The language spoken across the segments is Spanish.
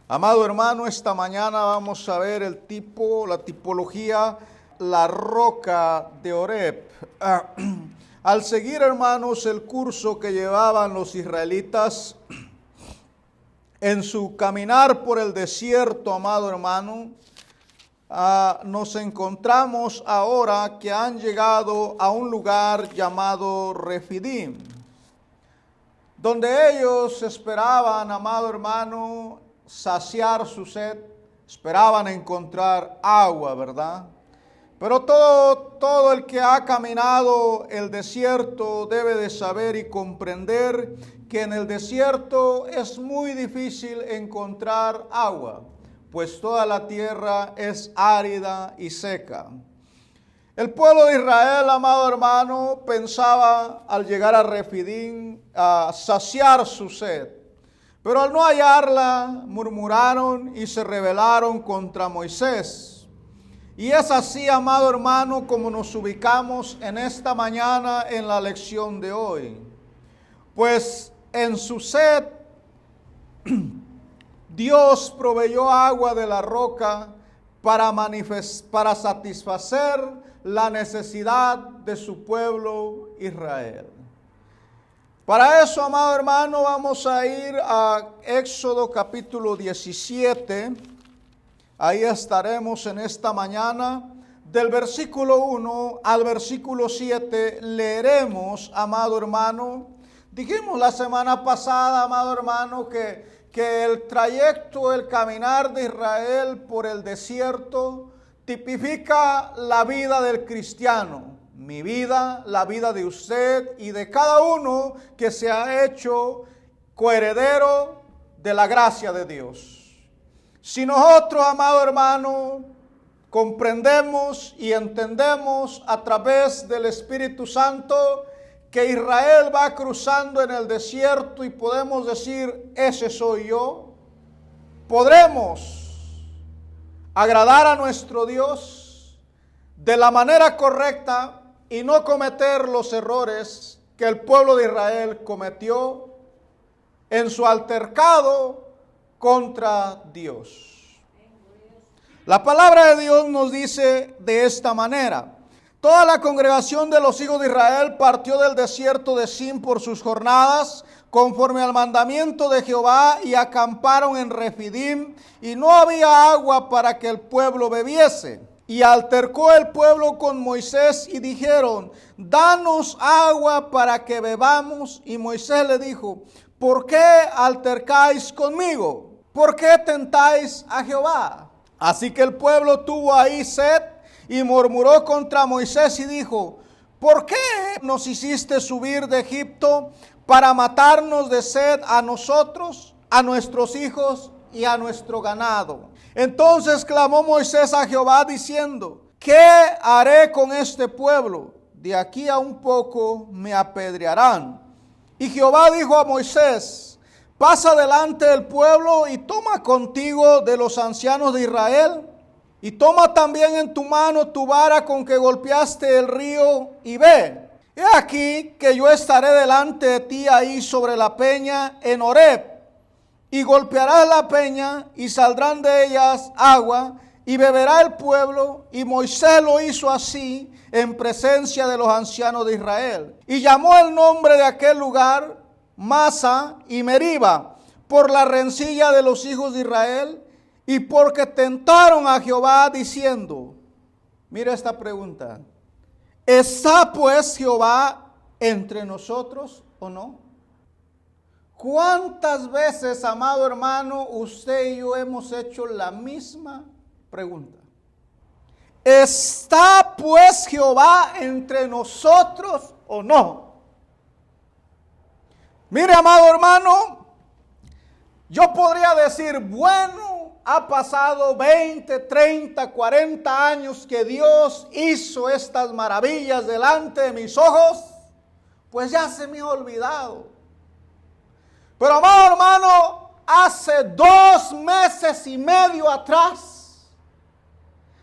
Amado hermano, esta mañana vamos a ver la tipología, la roca de Oreb. Al seguir, hermanos, el curso que llevaban los israelitas en su caminar por el desierto, amado hermano, nos encontramos ahora que han llegado a un lugar llamado Refidim, donde ellos esperaban, amado hermano, saciar su sed, esperaban encontrar agua, ¿verdad? Pero todo el que ha caminado el desierto debe de saber y comprender que en el desierto es muy difícil encontrar agua, pues toda la tierra es árida y seca. El pueblo de Israel, amado hermano, pensaba al llegar a Refidim a saciar su sed. Pero al no hallarla, murmuraron y se rebelaron contra Moisés. Y es así, amado hermano, como nos ubicamos en esta mañana en la lección de hoy. Pues en su sed, Dios proveyó agua de la roca para satisfacer la necesidad de su pueblo Israel. Para eso, amado hermano, vamos a ir a Éxodo capítulo 17. Ahí estaremos en esta mañana. Del versículo 1 al versículo 7 leeremos, amado hermano. Dijimos la semana pasada, amado hermano, que el trayecto, el caminar de Israel por el desierto tipifica la vida del cristiano. Mi vida, la vida de usted y de cada uno que se ha hecho coheredero de la gracia de Dios. Si nosotros, amado hermano, comprendemos y entendemos a través del Espíritu Santo que Israel va cruzando en el desierto y podemos decir, ese soy yo, podremos agradar a nuestro Dios de la manera correcta y no cometer los errores que el pueblo de Israel cometió en su altercado contra Dios. La palabra de Dios nos dice de esta manera: toda la congregación de los hijos de Israel partió del desierto de Sin por sus jornadas, conforme al mandamiento de Jehová, y acamparon en Refidim, y no había agua para que el pueblo bebiese. Y altercó el pueblo con Moisés y dijeron: danos agua para que bebamos. Y Moisés le dijo: ¿por qué altercáis conmigo? ¿Por qué tentáis a Jehová? Así que el pueblo tuvo ahí sed y murmuró contra Moisés y dijo: ¿por qué nos hiciste subir de Egipto para matarnos de sed a nosotros, a nuestros hijos y a nuestro ganado? Entonces clamó Moisés a Jehová diciendo: ¿qué haré con este pueblo? De aquí a un poco me apedrearán. Y Jehová dijo a Moisés: pasa delante del pueblo y toma contigo de los ancianos de Israel, y toma también en tu mano tu vara con que golpeaste el río, y ve. He aquí que yo estaré delante de ti ahí sobre la peña en Oreb. Y golpearás la peña, y saldrán de ellas agua, y beberá el pueblo. Y Moisés lo hizo así en presencia de los ancianos de Israel. Y llamó el nombre de aquel lugar Masa y Meriba, por la rencilla de los hijos de Israel, y porque tentaron a Jehová diciendo, mira esta pregunta: ¿está pues Jehová entre nosotros o no? ¿Cuántas veces, amado hermano, usted y yo hemos hecho la misma pregunta? ¿Está pues Jehová entre nosotros o no? Mire, amado hermano, yo podría decir, bueno, ha pasado 20, 30, 40 años que Dios hizo estas maravillas delante de mis ojos, pues ya se me ha olvidado. Pero, amado hermano, hace 2 meses y medio atrás,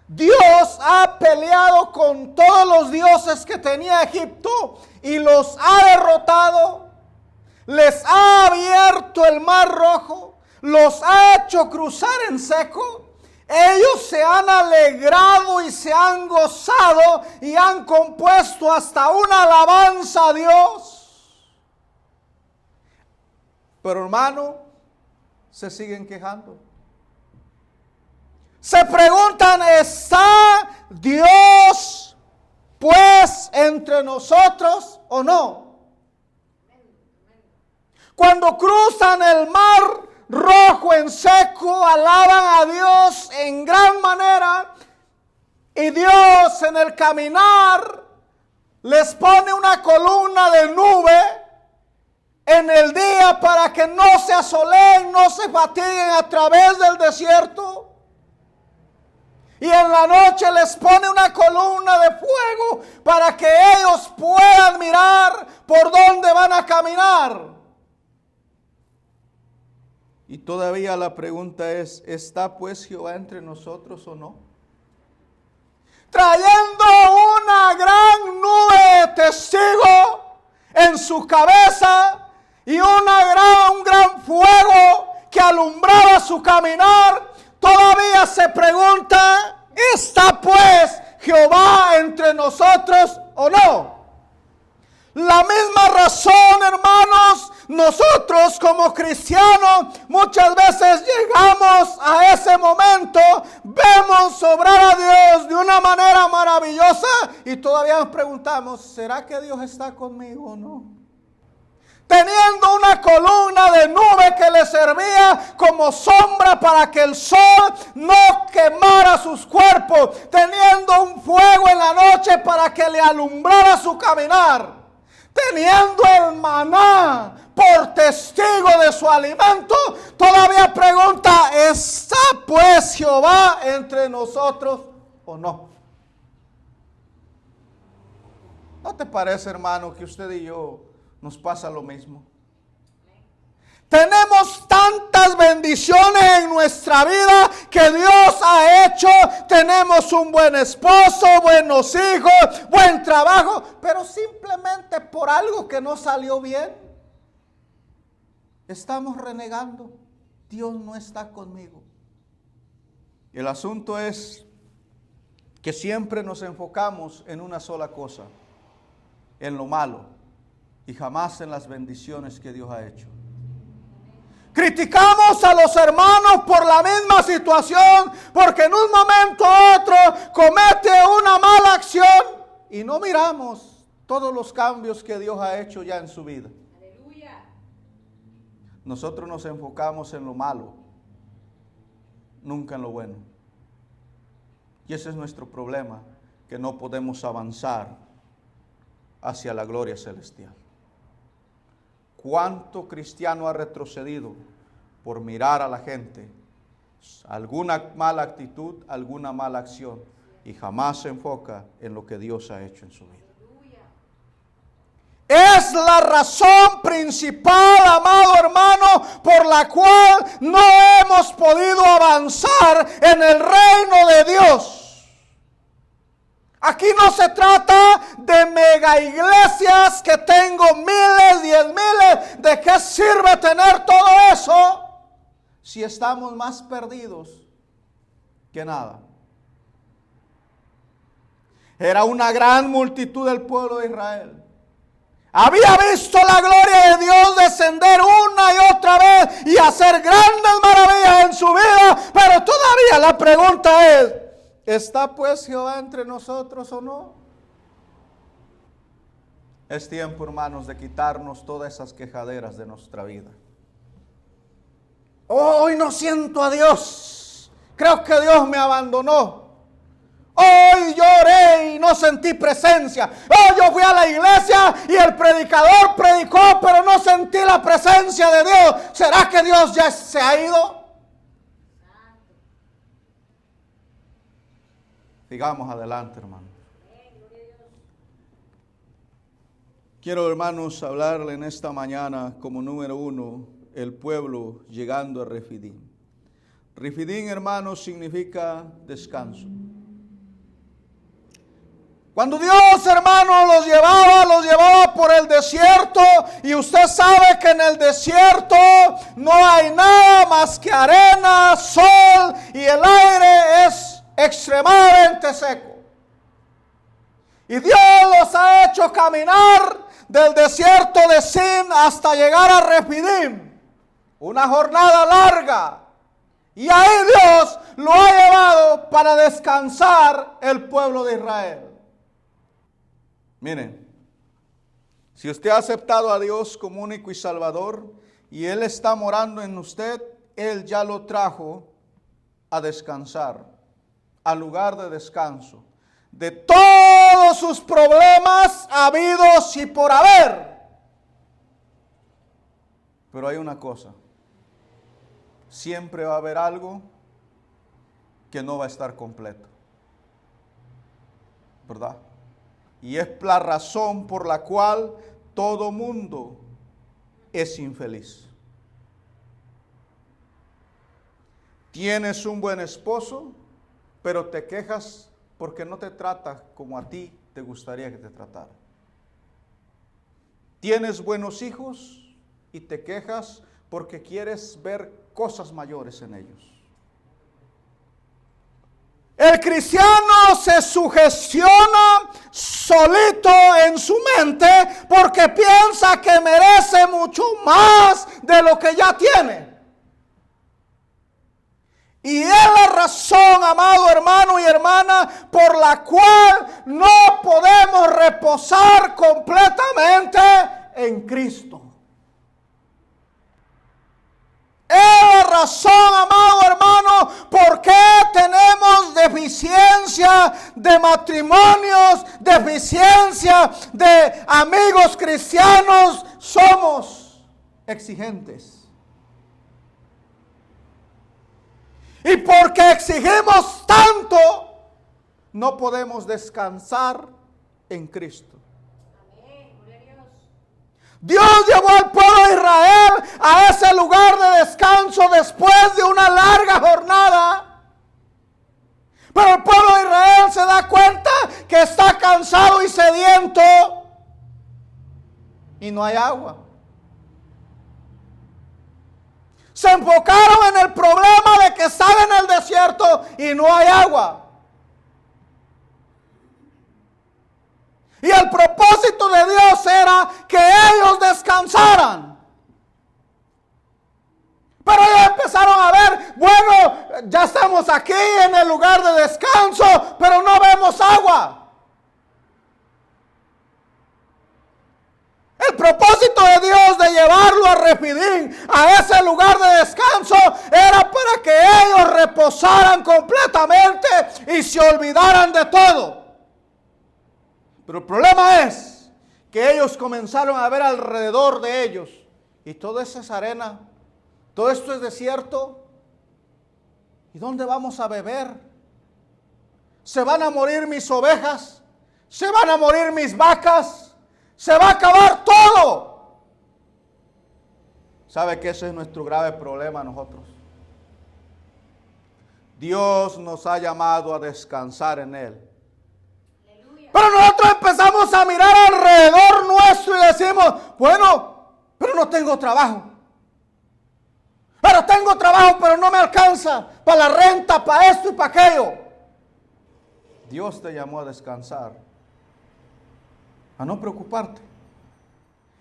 Dios ha peleado con todos los dioses que tenía Egipto y los ha derrotado. Les ha abierto el mar rojo, los ha hecho cruzar en seco, ellos se han alegrado y se han gozado y han compuesto hasta una alabanza a Dios. Pero hermano, se siguen quejando. Se preguntan, ¿está Dios pues entre nosotros o no? Cuando cruzan el mar Rojo en seco, alaban a Dios en gran manera, y Dios en el caminar les pone una columna de nube en el día para que no se asoleen, no se fatiguen a través del desierto. Y en la noche les pone una columna de fuego para que ellos puedan mirar por dónde van a caminar. Y todavía la pregunta es, ¿está pues Jehová entre nosotros o no? Trayendo una gran nube de testigo en su cabeza y un gran fuego que alumbraba su caminar, todavía se pregunta, ¿está pues Jehová entre nosotros o no? La misma razón, hermanos, nosotros como cristianos muchas veces llegamos a ese momento, vemos obrar a Dios de una manera maravillosa y todavía nos preguntamos, ¿será que Dios está conmigo o no? Teniendo una columna de nube que le servía como sombra para que el sol no quemara sus cuerpos, teniendo un fuego en la noche para que le alumbrara su caminar, teniendo el maná por testigo de su alimento, todavía pregunta, ¿está pues Jehová entre nosotros o no? ¿No te parece, hermano, que usted y yo nos pasa lo mismo? Tenemos tantas bendiciones en nuestra vida que Dios ha hecho. Tenemos un buen esposo, buenos hijos, buen trabajo, pero simplemente por algo que no salió bien, estamos renegando. Dios no está conmigo. Y el asunto es que siempre nos enfocamos en una sola cosa, en lo malo, y jamás en las bendiciones que Dios ha hecho. Criticamos a los hermanos por la misma situación, porque en un momento u otro comete una mala acción y no miramos todos los cambios que Dios ha hecho ya en su vida. Aleluya. Nosotros nos enfocamos en lo malo, nunca en lo bueno. Y ese es nuestro problema, que no podemos avanzar hacia la gloria celestial. ¿Cuánto cristiano ha retrocedido por mirar a la gente? Alguna mala actitud, alguna mala acción, y jamás se enfoca en lo que Dios ha hecho en su vida. Es la razón principal, amado hermano, por la cual no hemos podido avanzar en el reino de Dios. Aquí no se trata de mega iglesias que tengo miles, 10,000. ¿De qué sirve tener todo eso si estamos más perdidos que nada? Era una gran multitud del pueblo de Israel. Había visto la gloria de Dios descender una y otra vez y hacer grandes maravillas en su vida, pero todavía la pregunta es, ¿está pues Jehová entre nosotros o no? Es tiempo, hermanos, de quitarnos todas esas quejaderas de nuestra vida. Hoy no siento a Dios. Creo que Dios me abandonó. Hoy lloré y no sentí presencia. Hoy yo fui a la iglesia y el predicador predicó, pero no sentí la presencia de Dios. ¿Será que Dios ya se ha ido? Sigamos adelante, hermanos. Quiero, hermanos, hablarle en esta mañana como número 1, el pueblo llegando a Refidim. Refidim, hermanos, significa descanso. Cuando Dios, hermano, los llevaba por el desierto, y usted sabe que en el desierto no hay nada más que arena, sol, y el aire es extremadamente seco. Y Dios los ha hecho caminar del desierto de Sin hasta llegar a Refidim, una jornada larga. Y ahí Dios lo ha llevado para descansar el pueblo de Israel. Miren, si usted ha aceptado a Dios como único y salvador, y Él está morando en usted, Él ya lo trajo a descansar, al lugar de descanso, de todos sus problemas habidos y por haber. Pero hay una cosa, siempre va a haber algo que no va a estar completo, ¿verdad? Y es la razón por la cual todo mundo es infeliz. Tienes un buen esposo, pero te quejas porque no te trata como a ti te gustaría que te tratara. Tienes buenos hijos y te quejas porque quieres ver cosas mayores en ellos. El cristiano se sugestiona solito en su mente porque piensa que merece mucho más de lo que ya tiene. Y es la razón, amado hermano y hermana, por la cual no podemos reposar completamente en Cristo. Es la razón, amado hermano, por qué tenemos deficiencia de matrimonios, deficiencia de amigos cristianos. Somos exigentes. Y porque exigimos tanto, no podemos descansar en Cristo. Dios llevó al pueblo de Israel a ese lugar de descanso después de una larga jornada. Pero el pueblo de Israel se da cuenta que está cansado y sediento y no hay agua. Se enfocaron en el problema de que están en el desierto y no hay agua. Y el propósito de Dios era que ellos descansaran. Pero ellos empezaron a ver, bueno, ya estamos aquí en el lugar de descanso, pero no vemos agua. El propósito de Dios de llevarlo a Refidim, a ese lugar de descanso, era para que ellos reposaran completamente y se olvidaran de todo. Pero el problema es que ellos comenzaron a ver alrededor de ellos y todo eso es arena, todo esto es desierto. ¿Y dónde vamos a beber? Se van a morir mis ovejas, se van a morir mis vacas, se va a acabar todo. ¿Sabe que ese es nuestro grave problema nosotros? Dios nos ha llamado a descansar en Él. Pero nosotros empezamos a mirar alrededor nuestro y decimos, bueno, pero no tengo trabajo. Pero tengo trabajo, pero no me alcanza para la renta, para esto y para aquello. Dios te llamó a descansar, a no preocuparte.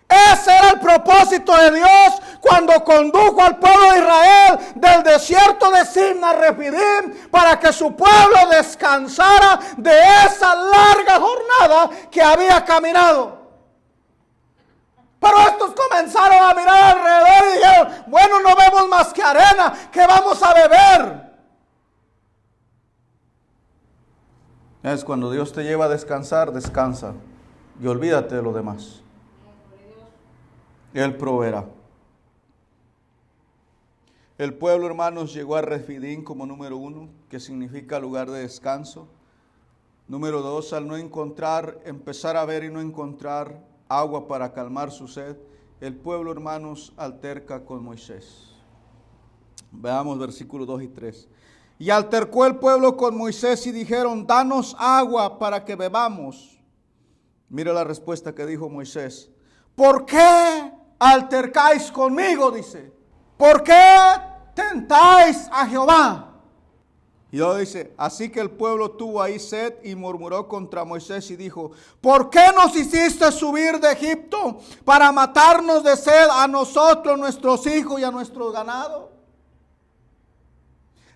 Ese era el propósito de Dios cuando condujo al pueblo de Israel del desierto de Sin a Refidim, para que su pueblo descansara de esa larga jornada que había caminado. Pero estos comenzaron a mirar alrededor y dijeron, bueno, no vemos más que arena, ¿qué vamos a beber? Es cuando Dios te lleva a descansar, descansa y olvídate de lo demás. Él proveerá. El pueblo, hermanos, llegó a Refidim como número 1, que significa lugar de descanso. Número 2, al no encontrar, empezar a ver y no encontrar agua para calmar su sed, el pueblo, hermanos, alterca con Moisés. Veamos versículos 2 y 3. Y altercó el pueblo con Moisés y dijeron: danos agua para que bebamos. Mira la respuesta que dijo Moisés: ¿por qué altercáis conmigo? Dice. ¿Por qué tentáis a Jehová? Y luego dice: así que el pueblo tuvo ahí sed y murmuró contra Moisés y dijo: ¿por qué nos hiciste subir de Egipto para matarnos de sed a nosotros, nuestros hijos y a nuestros ganados?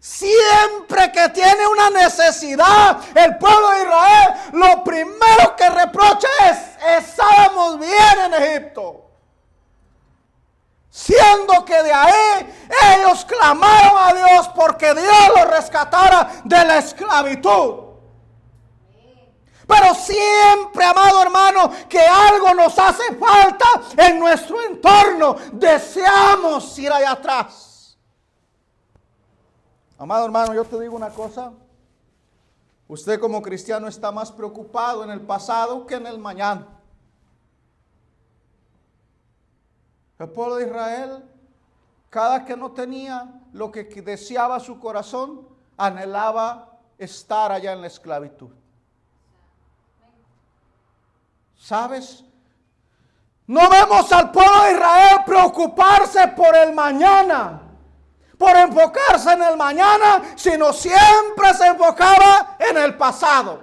Siempre que tiene una necesidad el pueblo de Israel, lo primero que reprocha es estábamos bien en Egipto. Siendo que de ahí ellos clamaron a Dios porque Dios los rescatara de la esclavitud. Pero siempre, amado hermano, que algo nos hace falta en nuestro entorno, deseamos ir allá atrás. Amado hermano, yo te digo una cosa. Usted como cristiano está más preocupado en el pasado que en el mañana. El pueblo de Israel, cada que no tenía lo que deseaba su corazón, anhelaba estar allá en la esclavitud. ¿Sabes? No vemos al pueblo de Israel preocuparse por el mañana, por enfocarse en el mañana, sino siempre se enfocaba en el pasado.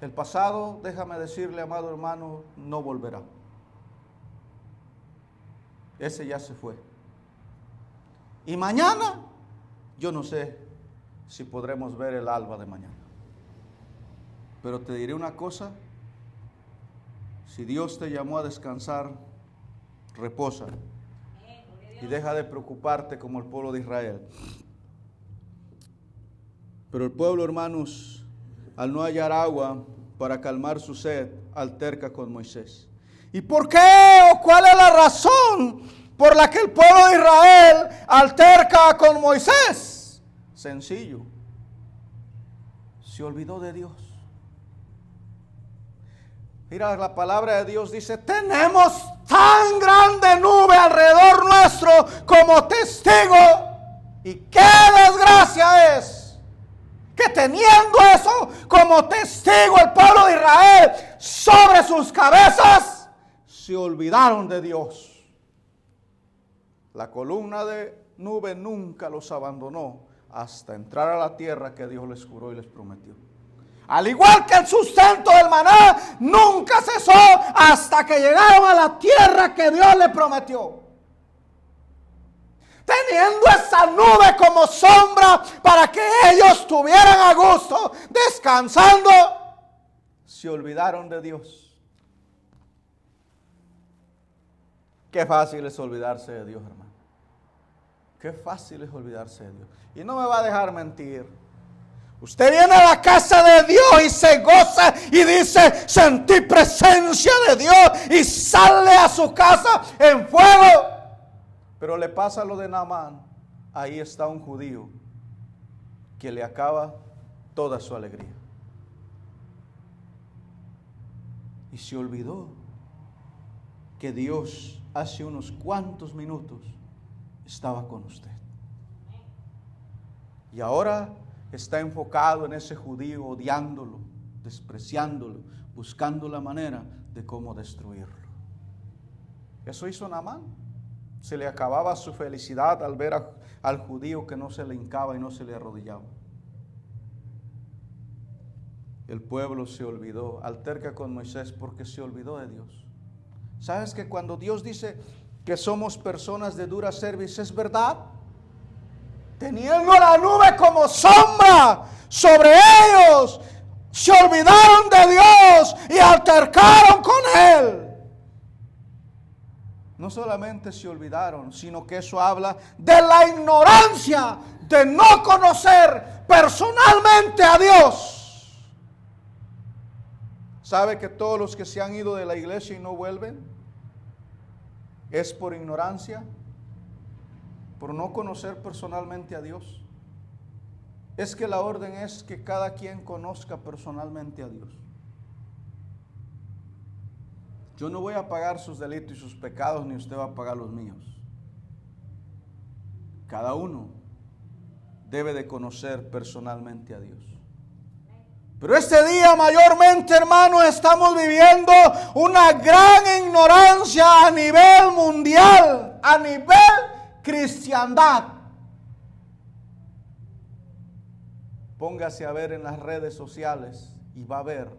El pasado, déjame decirle, amado hermano, no volverá. Ese ya se fue. Y mañana, yo no sé si podremos ver el alba de mañana. Pero te diré una cosa: si Dios te llamó a descansar, reposa y deja de preocuparte como el pueblo de Israel. Pero el pueblo, hermanos, al no hallar agua para calmar su sed, alterca con Moisés. ¿Y por qué o cuál es la razón por la que el pueblo de Israel alterca con Moisés? Sencillo: se olvidó de Dios. Mira, la palabra de Dios dice: tenemos tan grande nube alrededor nuestro como testigo. Y qué desgracia es que teniendo eso como testigo el pueblo de Israel sobre sus cabezas, se olvidaron de Dios. La columna de nube nunca los abandonó hasta entrar a la tierra que Dios les juró y les prometió. Al igual que el sustento del maná nunca cesó hasta que llegaron a la tierra que Dios les prometió. Teniendo esa nube como sombra para que ellos estuvieran a gusto, descansando, se olvidaron de Dios. Qué fácil es olvidarse de Dios, hermano. Qué fácil es olvidarse de Dios. Y no me va a dejar mentir. Usted viene a la casa de Dios y se goza y dice: sentí presencia de Dios, y sale a su casa en fuego. Pero le pasa lo de Naamán. Ahí está un judío que le acaba toda su alegría. Y se olvidó que Dios hace unos cuantos minutos estaba con usted. Y ahora está enfocado en ese judío, odiándolo, despreciándolo, buscando la manera de cómo destruirlo. Eso hizo Naamán. Se le acababa su felicidad al ver al judío que no se le hincaba y no se le arrodillaba. El pueblo se olvidó, alterca con Moisés porque se olvidó de Dios. ¿Sabes que cuando Dios dice que somos personas de dura cerviz, es verdad? Teniendo la nube como sombra sobre ellos, se olvidaron de Dios y altercaron con Él. No solamente se olvidaron, sino que eso habla de la ignorancia de no conocer personalmente a Dios. ¿Sabe que todos los que se han ido de la iglesia y no vuelven es por ignorancia? Por no conocer personalmente a Dios. Es que la orden es que cada quien conozca personalmente a Dios. Yo no voy a pagar sus delitos y sus pecados, ni usted va a pagar los míos. Cada uno debe de conocer personalmente a Dios. Pero este día mayormente, hermanos, estamos viviendo una gran ignorancia a nivel mundial, a nivel cristiandad. Póngase a ver en las redes sociales y va a ver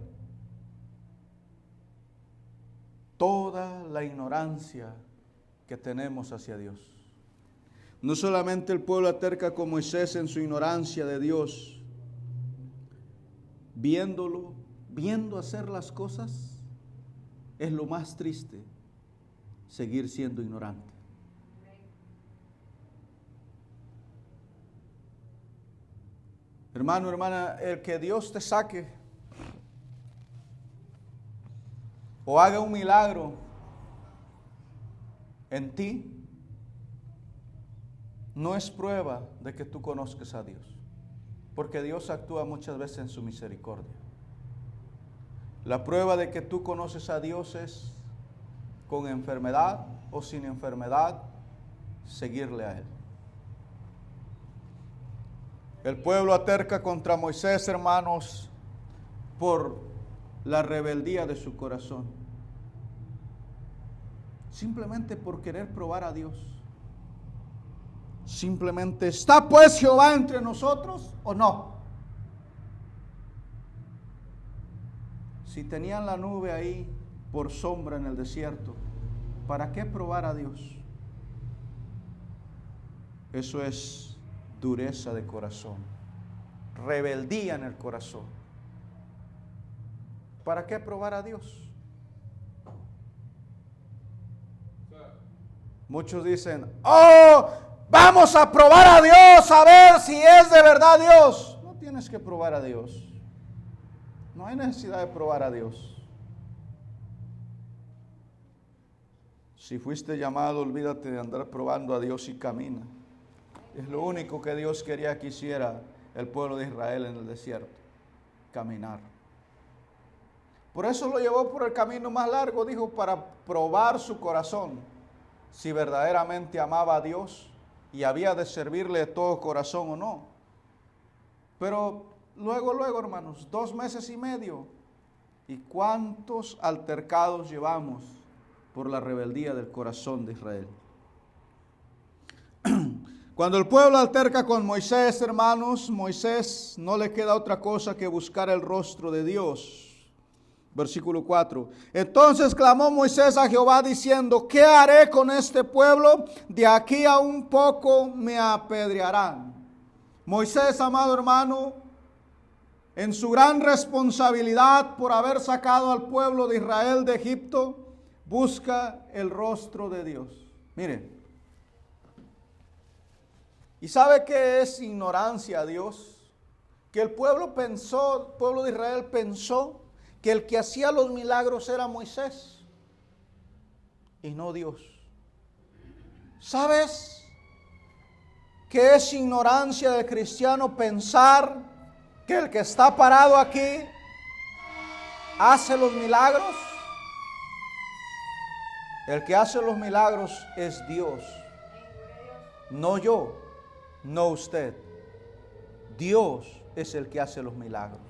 toda la ignorancia que tenemos hacia Dios. No solamente el pueblo aterca con Moisés en su ignorancia de Dios, viendo hacer las cosas, es lo más triste, seguir siendo ignorante. Hermano, hermana, el que Dios te saque o haga un milagro en ti, no es prueba de que tú conozcas a Dios, porque Dios actúa muchas veces en su misericordia. La prueba de que tú conoces a Dios es con enfermedad o sin enfermedad, seguirle a Él. El pueblo aterca contra Moisés, hermanos, por la rebeldía de su corazón. Simplemente por querer probar a Dios. Simplemente, ¿está pues Jehová entre nosotros o no? Si tenían la nube ahí por sombra en el desierto, ¿para qué probar a Dios? Eso es dureza de corazón, rebeldía en el corazón. ¿Para qué probar a Dios? Muchos dicen, vamos a probar a Dios a ver si es de verdad Dios. No tienes que probar a Dios. No hay necesidad de probar a Dios. Si fuiste llamado, olvídate de andar probando a Dios y camina. Es lo único que Dios quería que hiciera el pueblo de Israel en el desierto, caminar. Por eso lo llevó por el camino más largo, dijo, para probar su corazón, si verdaderamente amaba a Dios y había de servirle de todo corazón o no. Pero luego, hermanos, 2 meses y medio, ¿y cuántos altercados llevamos por la rebeldía del corazón de Israel? Cuando el pueblo alterca con Moisés, hermanos, Moisés no le queda otra cosa que buscar el rostro de Dios. Versículo 4. Entonces clamó Moisés a Jehová diciendo, ¿qué haré con este pueblo? De aquí a un poco me apedrearán. Moisés, amado hermano, en su gran responsabilidad por haber sacado al pueblo de Israel de Egipto, busca el rostro de Dios. Miren. ¿Y sabe qué es ignorancia a Dios? Que el pueblo de Israel pensó que el que hacía los milagros era Moisés y no Dios. ¿Sabes qué es ignorancia del cristiano pensar que el que está parado aquí hace los milagros? El que hace los milagros es Dios, no yo. No usted. Dios es el que hace los milagros.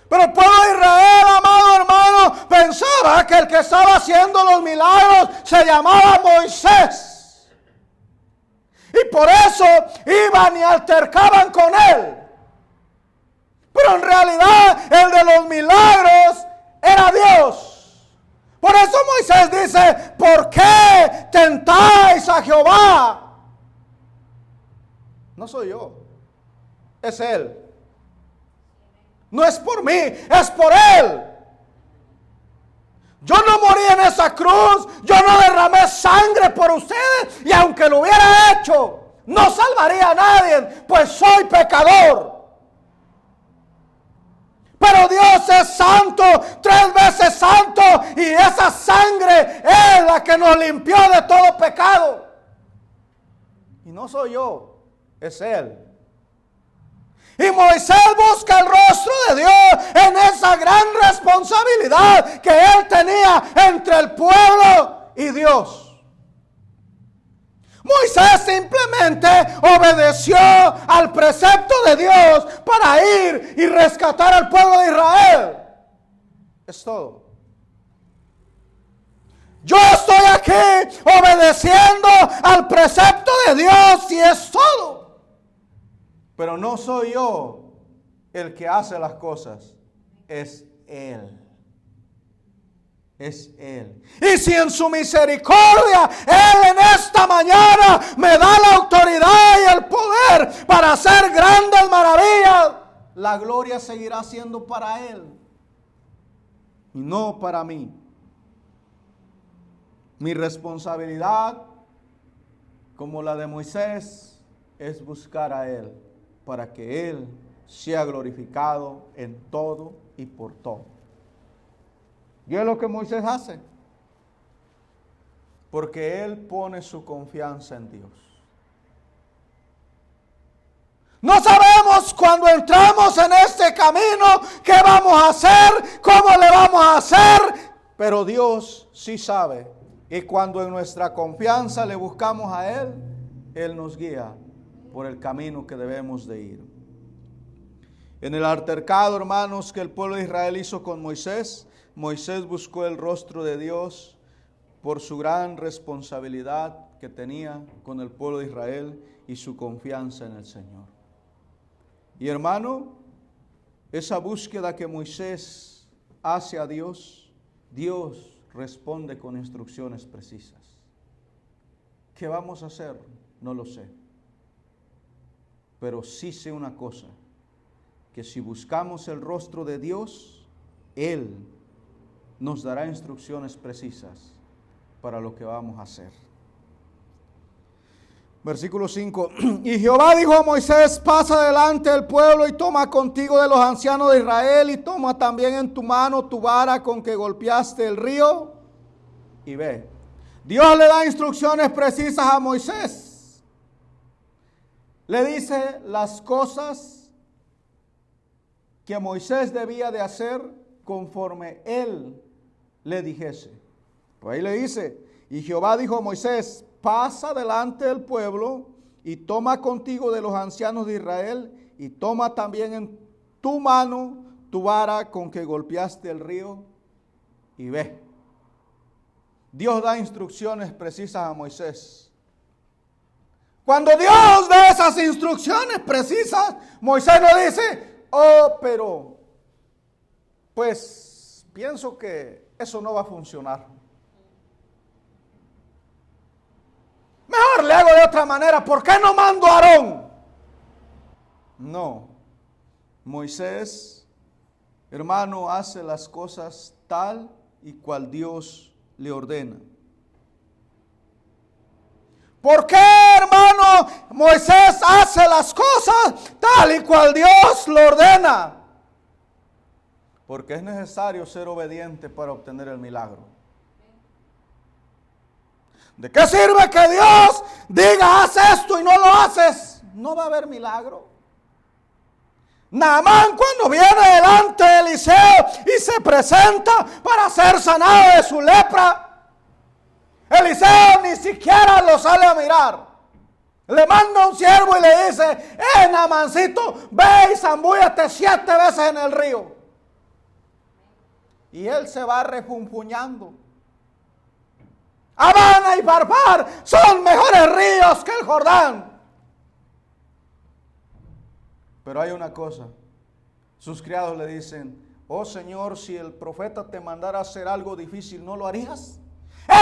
Pero el pueblo de Israel, amado hermano, pensaba que el que estaba haciendo los milagros se llamaba Moisés. Y por eso iban y altercaban con él. Pero en realidad el de los milagros era Dios. Por eso Moisés dice, ¿por qué tentáis a Jehová? No soy yo, es Él. No es por mí, es por Él. Yo no morí en esa cruz, yo no derramé sangre por ustedes, y aunque lo hubiera hecho, no salvaría a nadie, pues soy pecador. Pero Dios es santo, 3 veces santo, y esa sangre es la que nos limpió de todo pecado. Y no soy yo. Es Él. Y Moisés busca el rostro de Dios en esa gran responsabilidad que él tenía entre el pueblo y Dios. Moisés simplemente obedeció al precepto de Dios para ir y rescatar al pueblo de Israel. Es todo. Yo estoy aquí obedeciendo al precepto de Dios y es todo. Pero no soy yo el que hace las cosas, es Él. Es Él. Y si en su misericordia Él en esta mañana me da la autoridad y el poder para hacer grandes maravillas, la gloria seguirá siendo para Él y no para mí. Mi responsabilidad, como la de Moisés, es buscar a Él para que Él sea glorificado en todo y por todo. Y es lo que Moisés hace, porque él pone su confianza en Dios. No sabemos cuando entramos en este camino qué vamos a hacer, cómo le vamos a hacer, pero Dios sí sabe. Y cuando en nuestra confianza le buscamos a Él, Él nos guía por el camino que debemos de ir. En el altercado, hermanos, que el pueblo de Israel hizo con Moisés, Moisés buscó el rostro de Dios por su gran responsabilidad que tenía con el pueblo de Israel y su confianza en el Señor. Y hermano, esa búsqueda que Moisés hace a Dios, Dios responde con instrucciones precisas. ¿Qué vamos a hacer? No lo sé. Pero sí sé una cosa, que si buscamos el rostro de Dios, Él nos dará instrucciones precisas para lo que vamos a hacer. Versículo 5. Y Jehová dijo a Moisés: pasa delante del pueblo y toma contigo de los ancianos de Israel y toma también en tu mano tu vara con que golpeaste el río y ve. Dios le da instrucciones precisas a Moisés. Le dice las cosas que Moisés debía de hacer conforme él le dijese. Pues ahí le dice: y Jehová dijo a Moisés: pasa delante del pueblo y toma contigo de los ancianos de Israel y toma también en tu mano tu vara con que golpeaste el río y ve. Dios da instrucciones precisas a Moisés. Cuando Dios da esas instrucciones precisas, Moisés no dice: oh, pero pues pienso que eso no va a funcionar. Mejor le hago de otra manera. ¿Por qué no mando a Aarón? No. Moisés, hermano, hace las cosas tal y cual Dios le ordena. ¿Por qué, hermano, Moisés hace las cosas tal y cual Dios lo ordena? Porque es necesario ser obediente para obtener el milagro. ¿De qué sirve que Dios diga haz esto y no lo haces? No va a haber milagro. Naamán, cuando viene delante de Eliseo y se presenta para ser sanado de su lepra, Eliseo ni siquiera lo sale a mirar. Le manda un siervo y le dice: Naamancito, ve y zambúllate 7 veces en el río. Y él se va refunfuñando. Abana y Farpar son mejores ríos que el Jordán. Pero hay una cosa. Sus criados le dicen: oh Señor, si el profeta te mandara a hacer algo difícil, ¿no lo harías?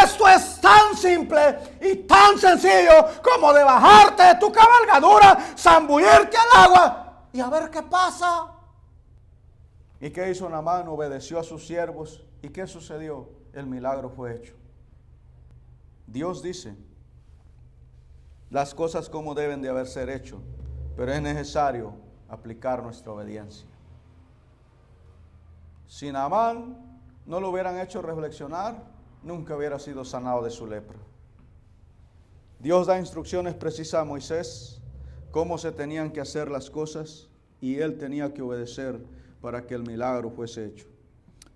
Esto es tan simple y tan sencillo como de bajarte de tu cabalgadura, zambullirte al agua y a ver qué pasa. ¿Y qué hizo Naamán? Obedeció a sus siervos. ¿Y qué sucedió? El milagro fue hecho. Dios dice las cosas como deben de haber ser hecho, pero es necesario aplicar nuestra obediencia. Si Naamán no lo hubieran hecho reflexionar, nunca hubiera sido sanado de su lepra. Dios da instrucciones precisas a Moisés cómo se tenían que hacer las cosas y él tenía que obedecer para que el milagro fuese hecho.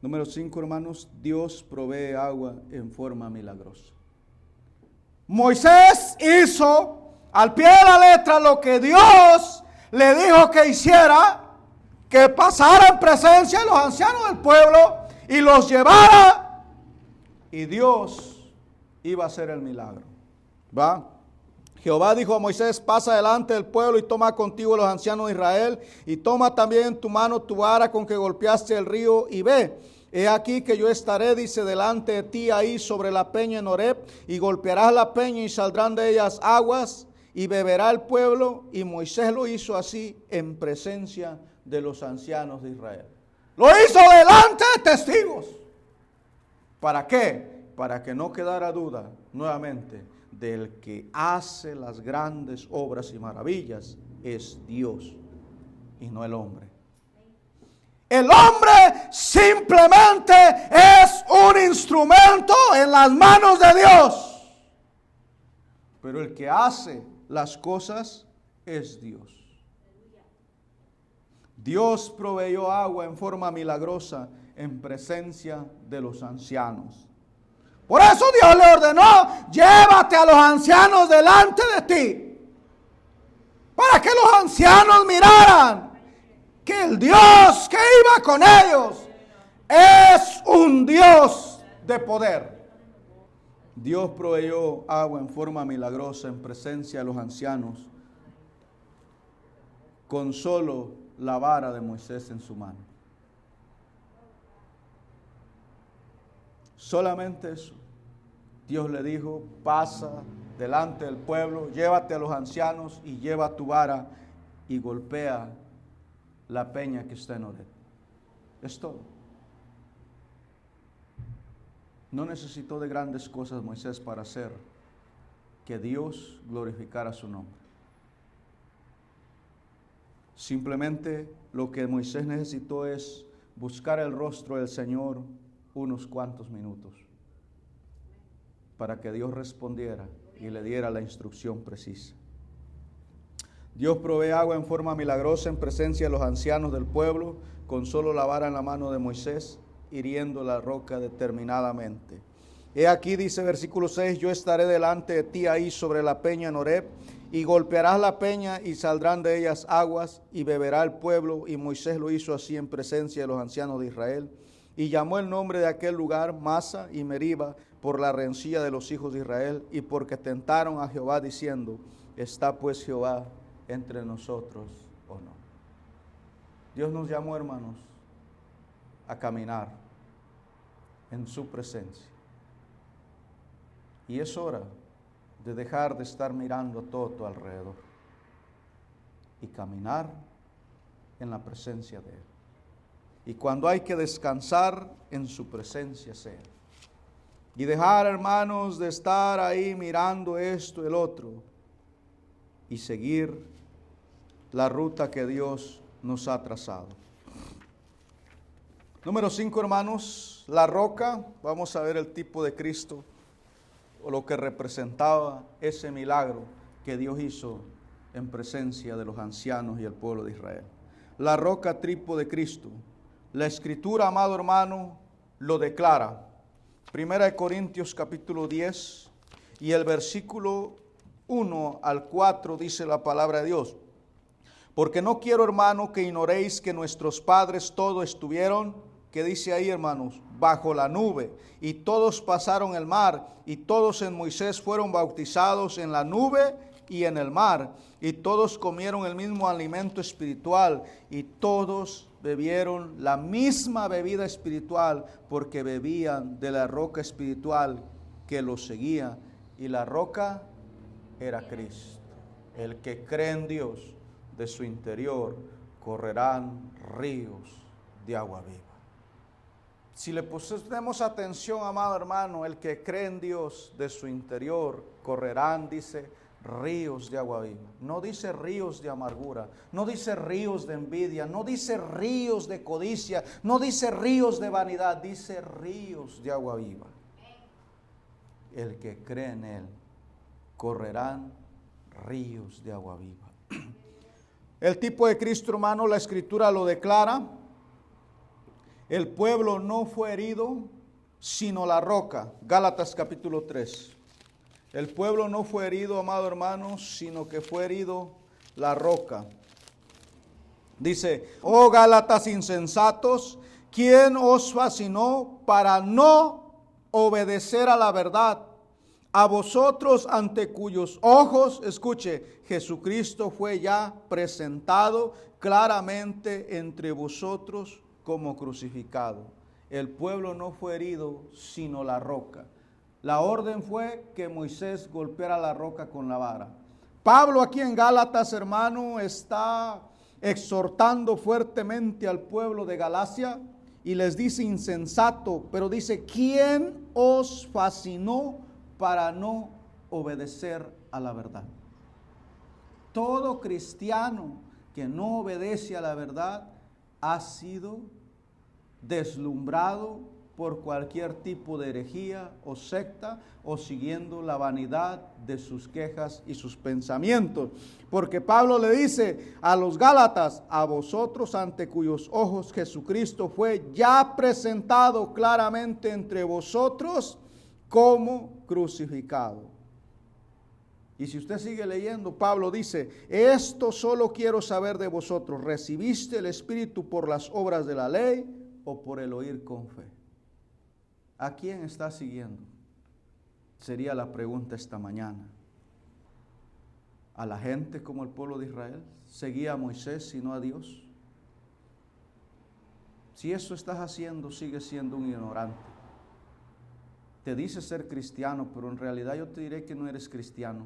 Número 5, hermanos, Dios provee agua en forma milagrosa. Moisés hizo al pie de la letra lo que Dios le dijo que hiciera, que pasara en presencia de los ancianos del pueblo y los llevara, y Dios iba a hacer el milagro. ¿Va? Jehová dijo a Moisés: pasa delante del pueblo y toma contigo los ancianos de Israel, y toma también en tu mano tu vara con que golpeaste el río, y ve. He aquí que yo estaré, dice, delante de ti ahí sobre la peña en Horeb, y golpearás la peña y saldrán de ellas aguas, y beberá el pueblo. Y Moisés lo hizo así en presencia de los ancianos de Israel. Lo hizo delante de testigos. ¿Para qué? Para que no quedara duda nuevamente del que hace las grandes obras y maravillas es Dios y no el hombre. El hombre simplemente es un instrumento en las manos de Dios. Pero el que hace las cosas es Dios. Dios proveyó agua en forma milagrosa en presencia de los ancianos. Por eso Dios le ordenó: llévate a los ancianos delante de ti, para que los ancianos miraran que el Dios que iba con ellos es un Dios de poder. Dios proveyó agua en forma milagrosa en presencia de los ancianos con solo la vara de Moisés en su mano. Solamente eso. Dios le dijo: pasa delante del pueblo, llévate a los ancianos y lleva tu vara y golpea la peña que está en Horeb. Es todo. No necesitó de grandes cosas Moisés para hacer que Dios glorificara su nombre. Simplemente lo que Moisés necesitó es buscar el rostro del Señor unos cuantos minutos para que Dios respondiera y le diera la instrucción precisa. Dios provee agua en forma milagrosa en presencia de los ancianos del pueblo, con solo la vara en la mano de Moisés, hiriendo la roca determinadamente. He aquí, dice versículo 6, yo estaré delante de ti ahí sobre la peña en Horeb, y golpearás la peña y saldrán de ellas aguas, y beberá el pueblo. Y Moisés lo hizo así en presencia de los ancianos de Israel. Y llamó el nombre de aquel lugar Masa y Meriba, por la rencilla de los hijos de Israel, y porque tentaron a Jehová diciendo: ¿está pues Jehová entre nosotros o no? Dios nos llamó, hermanos, a caminar en su presencia. Y es hora de dejar de estar mirando a todo tu alrededor y caminar en la presencia de Él. Y cuando hay que descansar, en su presencia sea. Y dejar, hermanos, de estar ahí mirando esto, el otro, y seguir la ruta que Dios nos ha trazado. Número 5, hermanos, la roca. Vamos a ver el tipo de Cristo, o lo que representaba ese milagro que Dios hizo en presencia de los ancianos y el pueblo de Israel. La roca, tipo de Cristo. La Escritura, amado hermano, lo declara. Primera de Corintios capítulo 10 y el versículo 1 al 4 dice la palabra de Dios: porque no quiero, hermano, que ignoréis que nuestros padres todos estuvieron, ¿qué dice ahí, hermanos? Bajo la nube, y todos pasaron el mar, y todos en Moisés fueron bautizados en la nube y en el mar, y todos comieron el mismo alimento espiritual, y todos bebieron la misma bebida espiritual, porque bebían de la roca espiritual que los seguía, y la roca era Cristo. El que cree en Dios, de su interior correrán ríos de agua viva. Si le ponemos atención, amado hermano, el que cree en Dios, de su interior correrán, dice, ríos de agua viva. No dice ríos de amargura, no dice ríos de envidia, no dice ríos de codicia, no dice ríos de vanidad, dice ríos de agua viva. El que cree en Él, correrán ríos de agua viva. El tipo de Cristo, hermano, la Escritura lo declara. El pueblo no fue herido, sino la roca. Gálatas capítulo 3. El pueblo no fue herido, amado hermano, sino que fue herido la roca. Dice, oh Gálatas insensatos, ¿quién os fascinó para no obedecer a la verdad? A vosotros ante cuyos ojos, escuche, Jesucristo fue ya presentado claramente entre vosotros como crucificado. El pueblo no fue herido, sino la roca. La orden fue que Moisés golpeara la roca con la vara. Pablo aquí en Gálatas, hermano, está exhortando fuertemente al pueblo de Galacia y les dice insensato, pero dice, ¿quién os fascinó para no obedecer a la verdad? Todo cristiano que no obedece a la verdad ha sido deslumbrado por cualquier tipo de herejía o secta o siguiendo la vanidad de sus quejas y sus pensamientos. Porque Pablo le dice a los Gálatas, a vosotros ante cuyos ojos Jesucristo fue ya presentado claramente entre vosotros como crucificado. Y si usted sigue leyendo, Pablo dice, esto solo quiero saber de vosotros, ¿recibiste el Espíritu por las obras de la ley o por el oír con fe? ¿A quién está siguiendo? Sería la pregunta esta mañana. ¿A la gente como el pueblo de Israel? ¿Seguía a Moisés sino a Dios? Si eso estás haciendo, sigues siendo un ignorante. Te dices ser cristiano, pero en realidad yo te diré que no eres cristiano,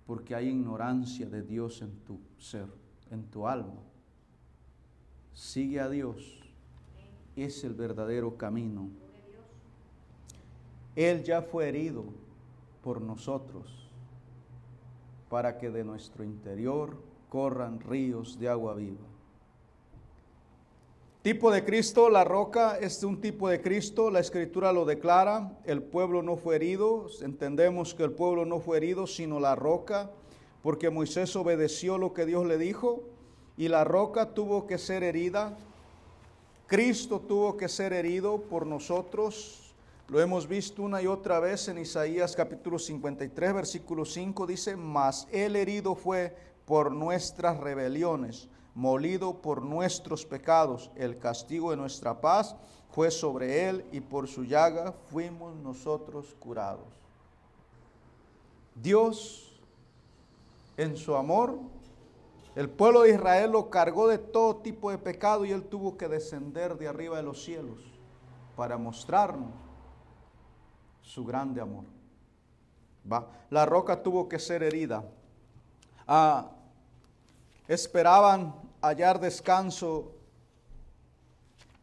porque hay ignorancia de Dios en tu ser, en tu alma. Sigue a Dios, es el verdadero camino. Él ya fue herido por nosotros, para que de nuestro interior corran ríos de agua viva. Tipo de Cristo, la roca es un tipo de Cristo, la Escritura lo declara, el pueblo no fue herido, entendemos que el pueblo no fue herido, sino la roca, porque Moisés obedeció lo que Dios le dijo, y la roca tuvo que ser herida, Cristo tuvo que ser herido por nosotros. Lo hemos visto una y otra vez en Isaías capítulo 53, versículo 5, dice, mas él herido fue por nuestras rebeliones, molido por nuestros pecados, el castigo de nuestra paz fue sobre él y por su llaga fuimos nosotros curados. Dios, en su amor, el pueblo de Israel lo cargó de todo tipo de pecado y él tuvo que descender de arriba de los cielos para mostrarnos su grande amor. La roca tuvo que ser herida. Esperaban hallar descanso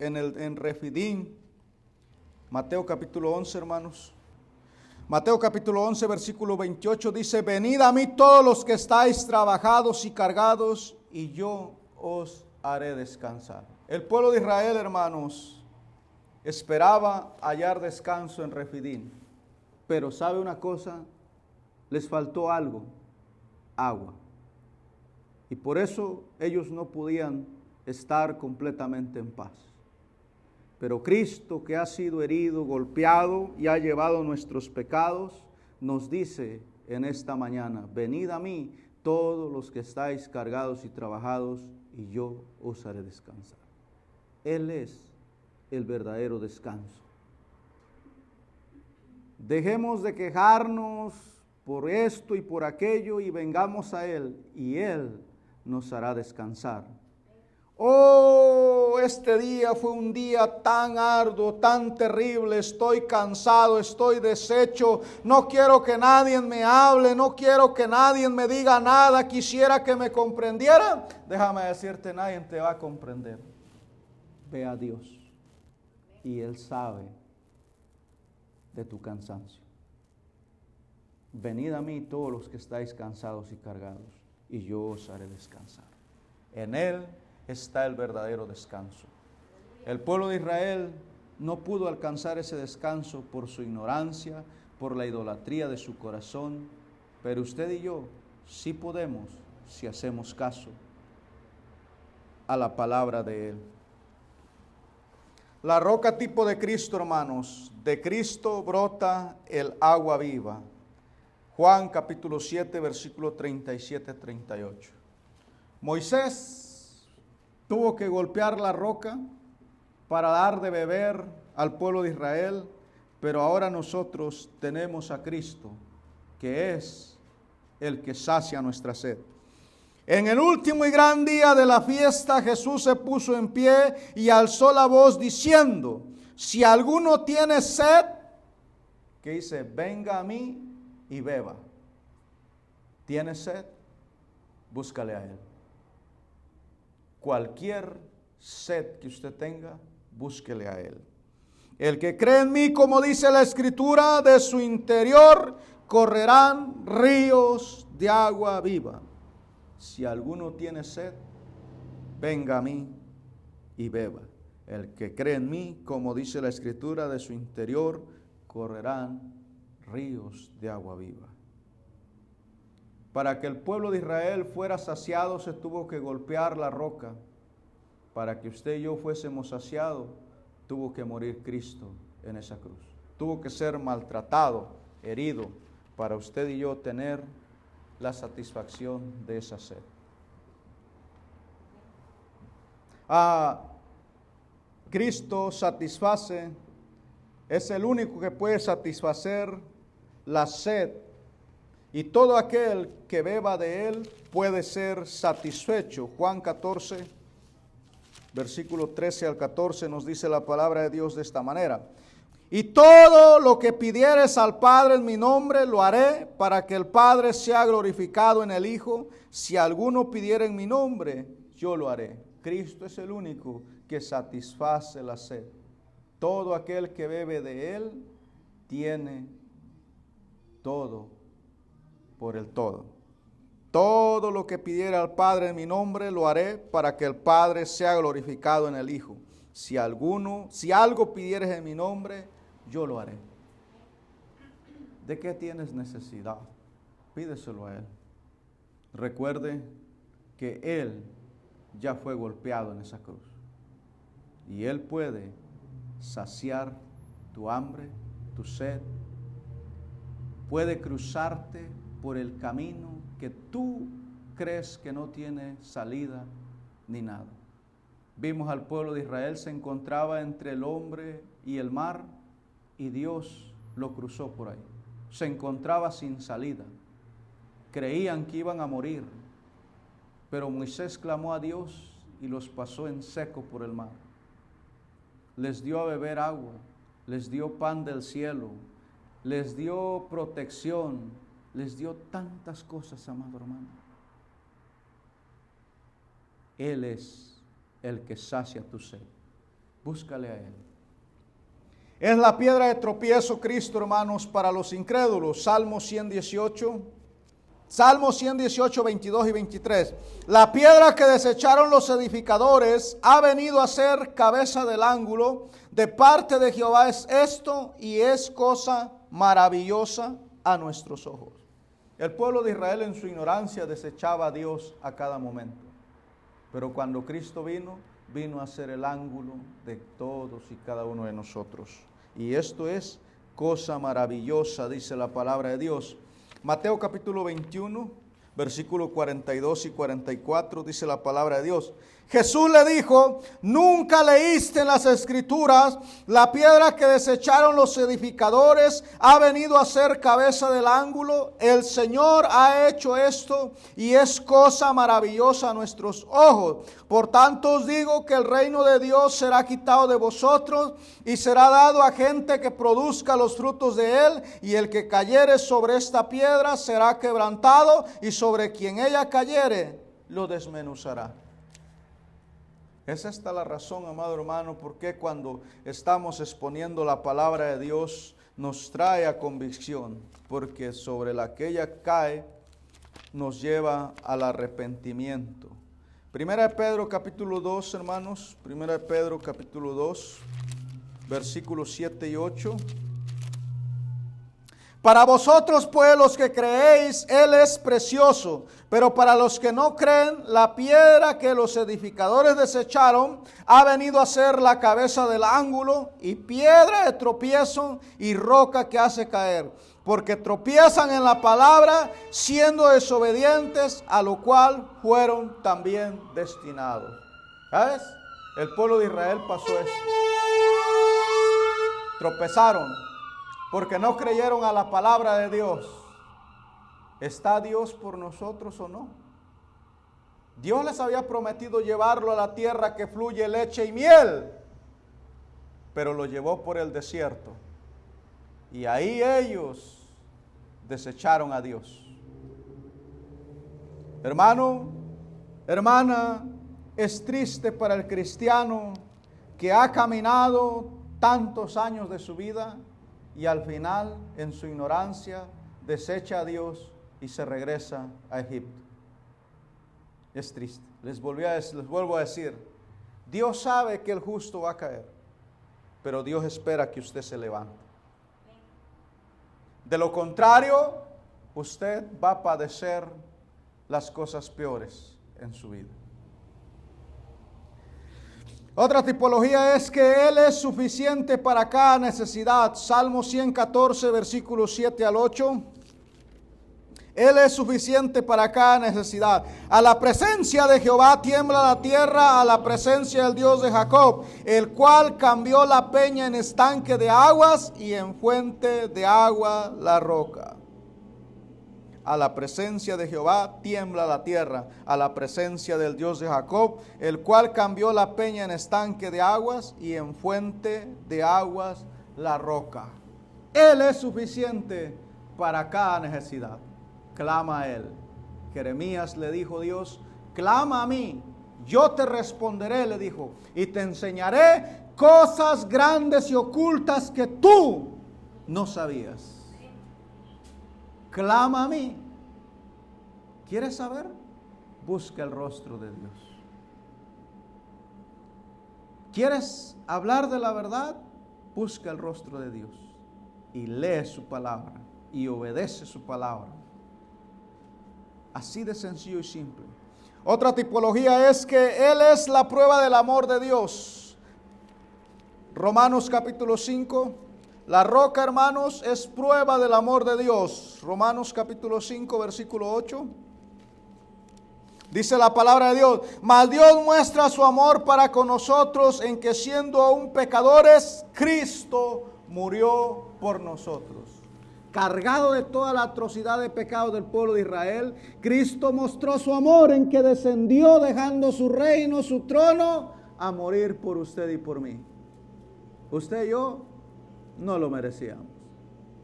en Refidim. Mateo capítulo 11, hermanos. Mateo capítulo 11, versículo 28 dice, venid a mí todos los que estáis trabajados y cargados, y yo os haré descansar. El pueblo de Israel, hermanos, esperaba hallar descanso en Refidim, pero ¿sabe una cosa? Les faltó algo, agua. Y por eso ellos no podían estar completamente en paz. Pero Cristo, que ha sido herido, golpeado y ha llevado nuestros pecados, nos dice en esta mañana, venid a mí todos los que estáis cargados y trabajados, y yo os haré descansar. Él es el verdadero descanso. Dejemos de quejarnos por esto y por aquello y vengamos a Él, y Él nos hará descansar. Oh, este día fue un día tan arduo, tan terrible, estoy cansado, estoy deshecho, no quiero que nadie me hable, no quiero que nadie me diga nada, quisiera que me comprendiera. Déjame decirte, nadie te va a comprender. Ve a Dios y Él sabe de tu cansancio. Venid a mí todos los que estáis cansados y cargados, y yo os haré descansar. En Él está el verdadero descanso. El pueblo de Israel no pudo alcanzar ese descanso por su ignorancia, por la idolatría de su corazón, pero usted y yo sí podemos si hacemos caso a la palabra de Él. La roca tipo de Cristo, hermanos, de Cristo brota el agua viva. Juan capítulo 7, versículo 37-38. Moisés tuvo que golpear la roca para dar de beber al pueblo de Israel, pero ahora nosotros tenemos a Cristo, que es el que sacia nuestra sed. En el último y gran día de la fiesta, Jesús se puso en pie y alzó la voz diciendo: si alguno tiene sed, que dice, venga a mí y beba. ¿Tiene sed? Búscale a Él. Cualquier sed que usted tenga, búsquele a Él. El que cree en mí, como dice la Escritura, de su interior correrán ríos de agua viva. Si alguno tiene sed, venga a mí y beba. El que cree en mí, como dice la Escritura, de su interior correrán ríos de agua viva. Para que el pueblo de Israel fuera saciado, se tuvo que golpear la roca. Para que usted y yo fuésemos saciados, tuvo que morir Cristo en esa cruz. Tuvo que ser maltratado, herido, para usted y yo tener la satisfacción de esa sed. Cristo satisface, es el único que puede satisfacer la sed, y todo aquel que beba de Él puede ser satisfecho. Juan 14, versículo 13 al 14 nos dice la palabra de Dios de esta manera: y todo lo que pidieres al Padre en mi nombre, lo haré, para que el Padre sea glorificado en el Hijo. Si alguno pidiera en mi nombre, yo lo haré. Cristo es el único que satisface la sed. Todo aquel que bebe de Él, tiene todo por el todo. Todo lo que pidiera al Padre en mi nombre, lo haré, para que el Padre sea glorificado en el Hijo. Si algo pidieres en mi nombre, yo lo haré. ¿De qué tienes necesidad? Pídeselo a Él. Recuerde que Él ya fue golpeado en esa cruz. Y Él puede saciar tu hambre, tu sed. Puede cruzarte por el camino que tú crees que no tiene salida ni nada. Vimos al pueblo de Israel, se encontraba entre el hombre y el mar, y Dios lo cruzó por ahí. Se encontraba sin salida. Creían que iban a morir, pero Moisés clamó a Dios y los pasó en seco por el mar. Les dio a beber agua, les dio pan del cielo, les dio protección, les dio tantas cosas, amado hermano. Él es el que sacia tu sed. Búscale a Él. Es la piedra de tropiezo Cristo, hermanos, para los incrédulos. Salmo 118, 22 y 23. La piedra que desecharon los edificadores ha venido a ser cabeza del ángulo. De parte de Jehová es esto, y es cosa maravillosa a nuestros ojos. El pueblo de Israel en su ignorancia desechaba a Dios a cada momento. Pero cuando Cristo vino a ser el ángulo de todos y cada uno de nosotros. Y esto es cosa maravillosa, dice la palabra de Dios. Mateo capítulo 21, versículos 42 y 44, dice la palabra de Dios. Jesús le dijo: ¿nunca leíste en las Escrituras? La piedra que desecharon los edificadores ha venido a ser cabeza del ángulo. El Señor ha hecho esto, y es cosa maravillosa a nuestros ojos. Por tanto os digo que el reino de Dios será quitado de vosotros y será dado a gente que produzca los frutos de él. Y el que cayere sobre esta piedra será quebrantado, y sobre quien ella cayere lo desmenuzará. Es esta la razón, amado hermano, porque cuando estamos exponiendo la palabra de Dios nos trae a convicción, porque sobre la que ella cae nos lleva al arrepentimiento. Primera de Pedro capítulo 2, hermanos, Primera de Pedro capítulo 2, versículos 7 y 8. Para vosotros, pues, los que creéis, Él es precioso. Pero para los que no creen, la piedra que los edificadores desecharon ha venido a ser la cabeza del ángulo y piedra de tropiezo y roca que hace caer. Porque tropiezan en la palabra, siendo desobedientes, a lo cual fueron también destinados. ¿Sabes? El pueblo de Israel pasó esto. Tropezaron porque no creyeron a la palabra de Dios. ¿Está Dios por nosotros o no? Dios les había prometido llevarlo a la tierra que fluye leche y miel, pero lo llevó por el desierto. Y ahí ellos desecharon a Dios. Hermano, hermana, es triste para el cristiano que ha caminado tantos años de su vida y al final, en su ignorancia, desecha a Dios y se regresa a Egipto. Es triste. Les vuelvo a decir, Dios sabe que el justo va a caer, pero Dios espera que usted se levante. De lo contrario, usted va a padecer las cosas peores en su vida. Otra tipología es que Él es suficiente para cada necesidad. Salmo 114, versículos 7 al 8. Él es suficiente para cada necesidad. A la presencia de Jehová tiembla la tierra, a la presencia del Dios de Jacob, el cual cambió la peña en estanque de aguas y en fuente de agua la roca. A la presencia de Jehová tiembla la tierra, a la presencia del Dios de Jacob, el cual cambió la peña en estanque de aguas y en fuente de aguas la roca. Él es suficiente para cada necesidad. Clama a Él. Jeremías le dijo Dios, clama a mí, yo te responderé, le dijo, y te enseñaré cosas grandes y ocultas que tú no sabías. Clama a mí. ¿Quieres saber? Busca el rostro de Dios. ¿Quieres hablar de la verdad? Busca el rostro de Dios y lee su palabra y obedece su palabra. Así de sencillo y simple. Otra tipología es que Él es la prueba del amor de Dios. Romanos capítulo 5. La roca, hermanos, es prueba del amor de Dios. Romanos capítulo 5, versículo 8. Dice la palabra de Dios, mas Dios muestra su amor para con nosotros en que siendo aún pecadores, Cristo murió por nosotros. Cargado de toda la atrocidad de pecados del pueblo de Israel, Cristo mostró su amor en que descendió dejando su reino, su trono, a morir por usted y por mí. Usted y yo no lo merecíamos.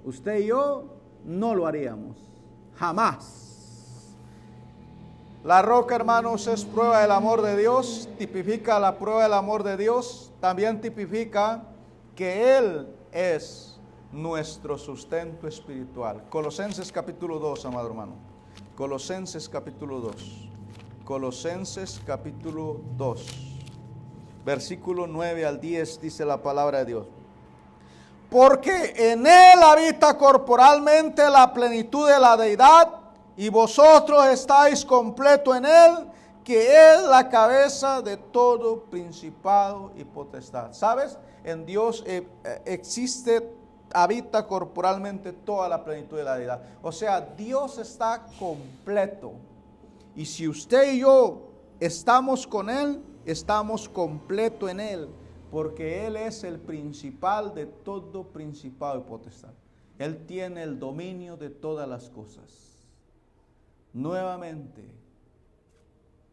Usted y yo no lo haríamos. Jamás. La roca, hermanos, es prueba del amor de Dios. Tipifica la prueba del amor de Dios. También tipifica que Él es nuestro sustento espiritual. Colosenses capítulo 2, amado hermano. Colosenses capítulo 2. Colosenses capítulo 2. Versículo 9 al 10 dice la palabra de Dios. Porque en Él habita corporalmente la plenitud de la deidad, y vosotros estáis completo en Él, que es la cabeza de todo principado y potestad. ¿Sabes? En Dios habita corporalmente toda la plenitud de la deidad. O sea, Dios está completo. Y si usted y yo estamos con Él, estamos completo en Él. Porque Él es el principal de todo principado y potestad. Él tiene el dominio de todas las cosas. Nuevamente,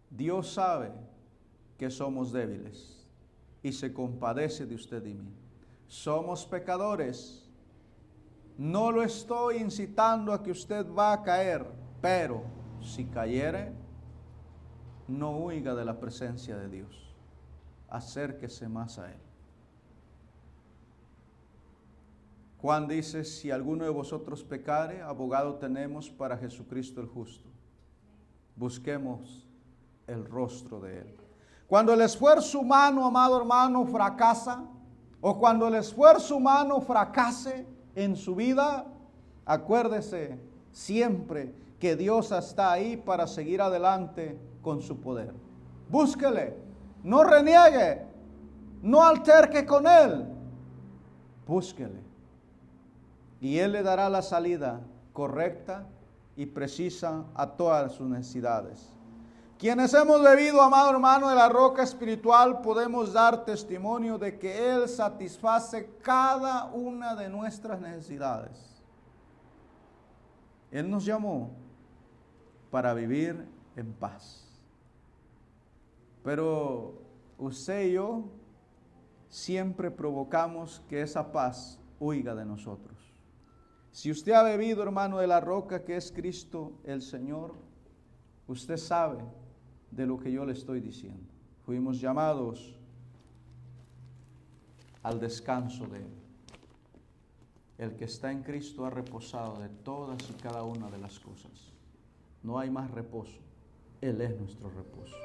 Dios sabe que somos débiles y se compadece de usted y mí. Somos pecadores. No lo estoy incitando a que usted va a caer, pero si cayere, no huya de la presencia de Dios. Acérquese más a Él. Juan dice, si alguno de vosotros pecare, abogado tenemos para Jesucristo el justo. Busquemos el rostro de Él. Cuando el esfuerzo humano, amado hermano, fracasa, o cuando el esfuerzo humano fracase en su vida, Acuérdese siempre que Dios está ahí para seguir adelante con su poder. Búsquele, no reniegue, no alterque con Él. Búsquele. Y Él le dará la salida correcta y precisa a todas sus necesidades. Quienes hemos bebido, amado hermano, de la roca espiritual, podemos dar testimonio de que Él satisface cada una de nuestras necesidades. Él nos llamó para vivir en paz. Pero usted y yo siempre provocamos que esa paz huya de nosotros. Si usted ha bebido, hermano, de la roca que es Cristo el Señor, usted sabe de lo que yo le estoy diciendo. Fuimos llamados al descanso de Él. El que está en Cristo ha reposado de todas y cada una de las cosas. No hay más reposo. Él es nuestro reposo.